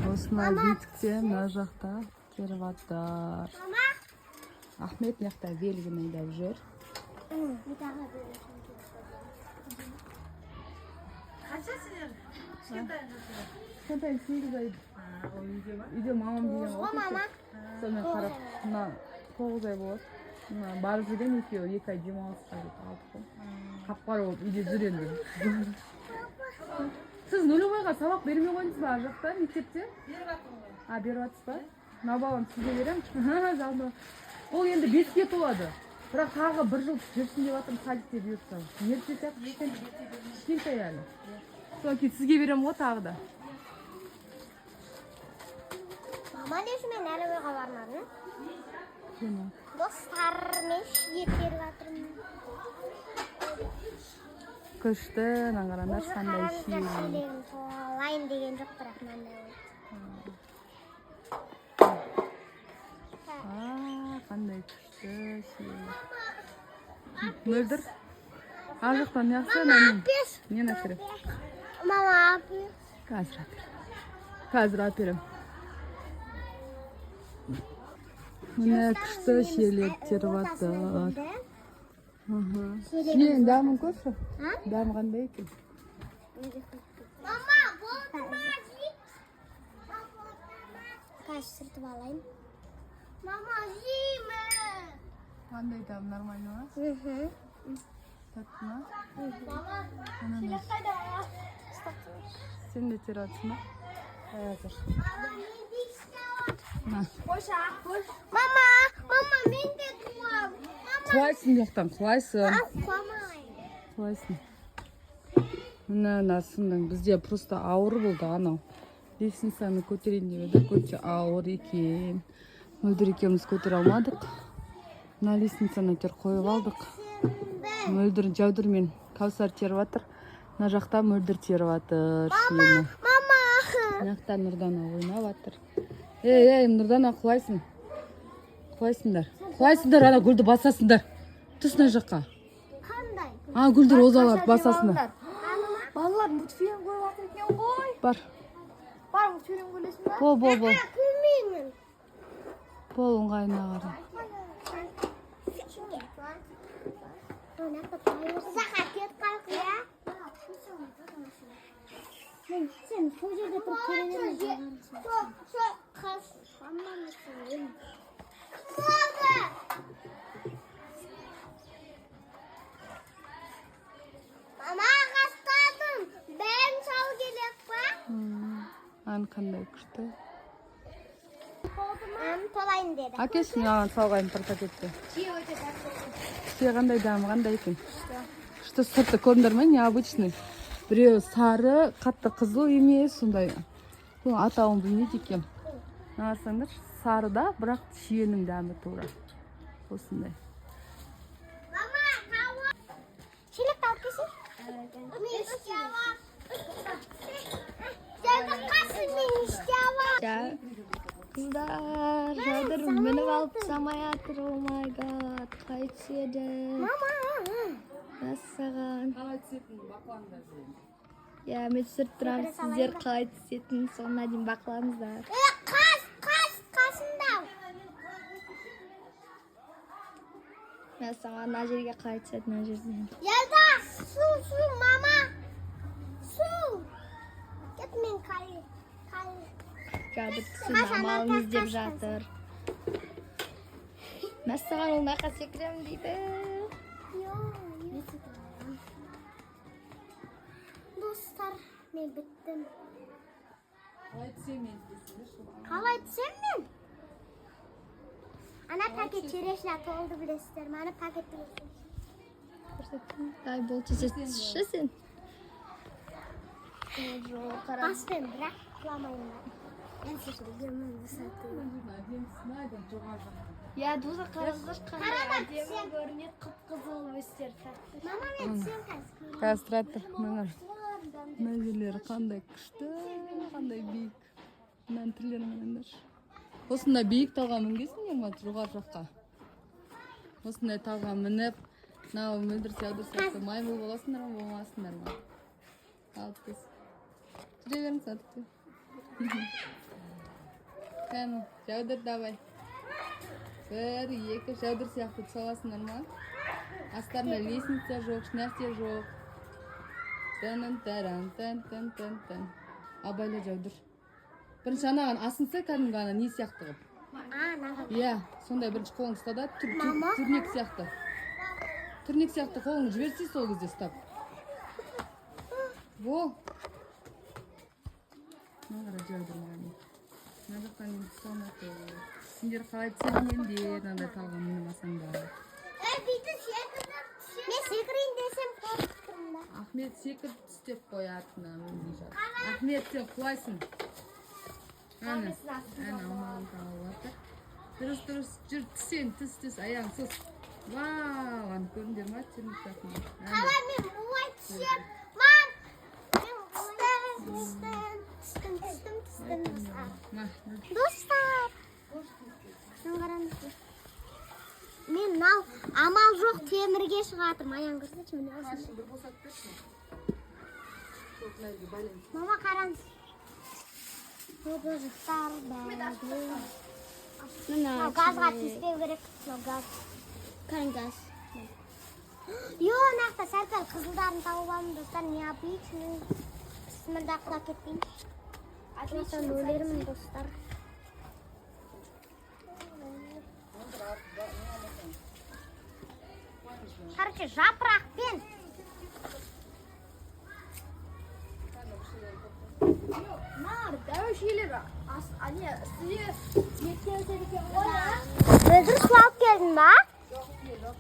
Осындай биіктікте мына жақта теріп жатыр. Ахмет мына жақта белгіні айдап жүр. Қаншасыңдар? Кішкентай 8 ай. Үйде мамам деген ғой. Сонымен қарап, мына 9 ай болады. Барып жүрген екеуі 2 ай демалысқа кетіп алдық қой. Қап-қара болып үйде жүр енді. Сіз нулевойға сабақ бермей қойдыңыз ба ар жақта мектепте? Беріп жатырмын ғой. Беріп жатсыз ба? Мына балам сізге беремін. Ол енді 5-ке толады. Бірақ тағы 1 жыл жүрсін деп жатырмын садикте бұйыртса. Ерте сияқты кішкентай әлі. Содан кейін сізге беремін ғой тағы да. Мама десе мен әлі ойға бармадым. Кені. Достармен шиет беріп жатырмын. Күшті, наңғарандар сандай шиет. Шиелерін толайын деген жоқ, бірақ мынандай ой. Қандай күшті шиелер. Мөлдір? Ар жақтан не ақса, не нәрсері? Мама, апес. Қазір әперем. Міне күшті шиелер теріп жатыр. Шиелердің дәмін көрші? Дәмі қандай екен? Мама, болды ма жейт? Қазір сұртып алайын. Мама, жеймі? Қандай дәм, нормально ма? Тәтті ма? Мама, шелек қайда? Сен де теріп жатсың ба? Қазір. Мама, мен де туам. Құлайсың жоқтан, құлайсың. Құлайсың. Мына сынның бізде просто ауыр болды анау. Лестницаны көтерейін деп еді, өте ауыр екен. Мөлдір екеуміз көтере алмадық. Мына лестницаны әйтеуір қойып алдық. Мөлдір Жаудырмен Каусар теріп жатыр. Мына жақта Мөлдір теріп жатыр. Мама. Мына жақта Нұрдана ойнап жатыр. Ей, Нұрдана, құлайсың. Құлайсыңдар, ана гүлді басасыңдар. Түсіне жаққа. Қандай? Гүлдір озалап басасыңдар. Балалар мультфильм көріп жатыр екен ғой. Бар мультфильм көресің ба? Бол. Көрмеймін. Бол, ыңғайына қара. Ұзаққа кет қалқ, я? Сен сол жерде тұрып керемін. Қас. Мама, қастадым. Бәрін сау келек па? Қандай күшті. Толайын деді. Әкесін аған салғайын бір пакетте. Шие қандай дәмі, қандай екен? Күшті сұртты көріндір ме? Необычный. Біреу сары, қатты қызыл емес, сондай. Атауын білмейді екен. Қарасаңдар, сарыда, бірақ шиенің дәмі тура. Осындай. Мама, тауы. Шелек тауып кесін? Мен іштева. Қасымен іштева. Қыздар, Жаудыр мініп алып самай атыр, о май гад, қай түседі? Мама. Мәссаған. Қалай түсетін бақылаңдар дейін. Мен түсіріп тұрам, сіздер қалай түсетін, соңына дейін бақылаңыздар. Қасында. Мәссаған, мына жерге қалай түседі, мына жерден. Елда, су, мама. Су. Кет мен қай. Жаудыр түсін амалын іздеп жатыр. Мәссаған, ол маққа секіремін дейді. Достар, мен біттім. Қалай түсем мен десіңдер? Қалай түсем мен? Ана пакет черешня толды білесіздер. Ана пакет білесіздер. Ай, бұл түсі сен. Баспен, бірақ құламайын. Мен секілді емін сатылы. Дұза қарызғыш қандай әдемі көрінет қып-қызыл өстер. Мама, мен түсем қазір. Қазір тұрады. Мына жерлері қандай күшті, қандай биік. Мән түрлеріменендер. Осында биік тауға мінгесіңдер ма жоғары жаққа? Осындай тауға мініп, Мөлдір сияқты маймыл боласыңдар ма, болмасыңдар ма? Алып кес. Жүре беріңіз, атып. Кәні, жаудыр давай. Бір, екі, жаудыр сияқты саласыңдар ма? Астарында лестница жоқ, нәрсе жоқ. Тән. Абайла жаудыр. Бірінші анаған асынса кәдімгі ана не сияқты қып. Иә, сондай бірінші қолың ұстада, түрнек сияқты. Түрнек сияқты қолыңды жіберсе сол кезде ұстап. Бол. Мағара жаудыр маған. Мына жақтан енді салмақты. Сендер қалай түсіргендер, мынандай талға мініп алсаңдар. Мен секірейін десем қорқып да. Ахмет секіріп түстеп қоятын. Ахмет, сен құлайсың. Әні алмағын тауып атыр. Дұрыс, жүр, түссен, түс, аяғын сос. Вау, аны көріңдер ма? Түсірмектің. Қалай мен бұлай түсем? Мам! Түстім. Достар! Мен мынау амал жоқ темірге шығатырмын. Аян кірсеші міне осында. Мама қараңыз. Бұзықтар бәрі. Мынау газға түспеу керек. Мынау газ. Қарың газ. Нақта сәл қызылдарын тауып алым достар. Необычный. Бісмілда құлап кетпейін. Осыдан өлермін достар. Короче, жапырақпен. Нар, дәу шейлер. Ане, сізге ерткен сәдеке ғой. Өзір су алып келдің ба? Жоқ.